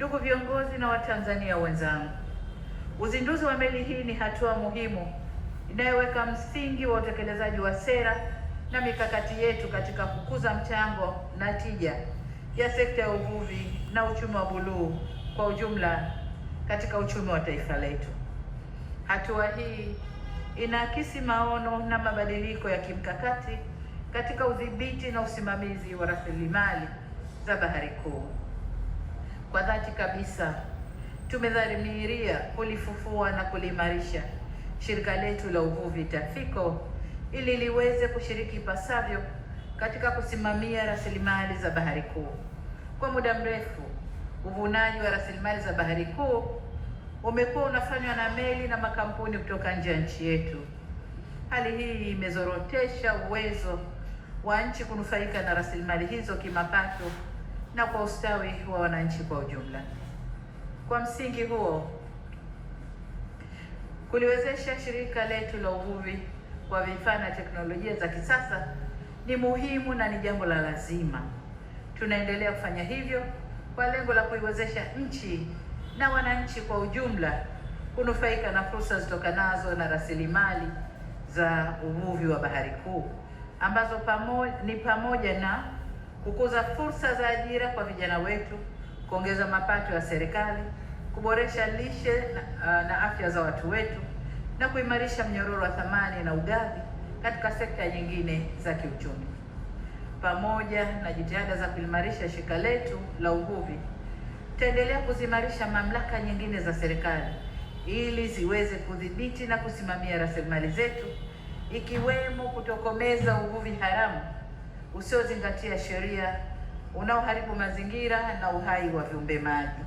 Ndugu viongozi na Watanzania wenzangu, uzinduzi wa meli hii ni hatua muhimu inayoweka msingi wa utekelezaji wa sera na mikakati yetu katika kukuza mchango na tija ya sekta ya uvuvi na uchumi wa buluu kwa ujumla katika uchumi wa taifa letu. Hatua hii inaakisi maono na mabadiliko ya kimkakati katika udhibiti na usimamizi wa rasilimali za Bahari Kuu. Kwa dhati kabisa, tumedhamiria kulifufua na kuliimarisha shirika letu la uvuvi TAFICO ili liweze kushiriki ipasavyo katika kusimamia rasilimali za Bahari Kuu. Kwa muda mrefu, uvunaji wa rasilimali za Bahari Kuu umekuwa unafanywa na meli na makampuni kutoka nje ya nchi yetu. Hali hii imezorotesha uwezo wa nchi kunufaika na rasilimali hizo kimapato na kwa ustawi wa wananchi kwa ujumla. Kwa msingi huo, kuliwezesha shirika letu la uvuvi kwa vifaa na teknolojia za kisasa ni muhimu na ni jambo la lazima. Tunaendelea kufanya hivyo kwa lengo la kuiwezesha nchi na wananchi kwa ujumla kunufaika na fursa zitokanazo na rasilimali za uvuvi wa Bahari Kuu ambazo ni pamoja na kukuza fursa za ajira kwa vijana wetu, kuongeza mapato ya serikali, kuboresha lishe na afya za watu wetu na kuimarisha mnyororo wa thamani na ugavi katika sekta nyingine za kiuchumi. Pamoja na jitihada za kuimarisha shirika letu la uvuvi, tutaendelea kuzimarisha mamlaka nyingine za serikali ili ziweze kudhibiti na kusimamia rasilimali zetu, ikiwemo kutokomeza uvuvi haramu usiozingatia sheria, unaoharibu mazingira na uhai wa viumbe maji.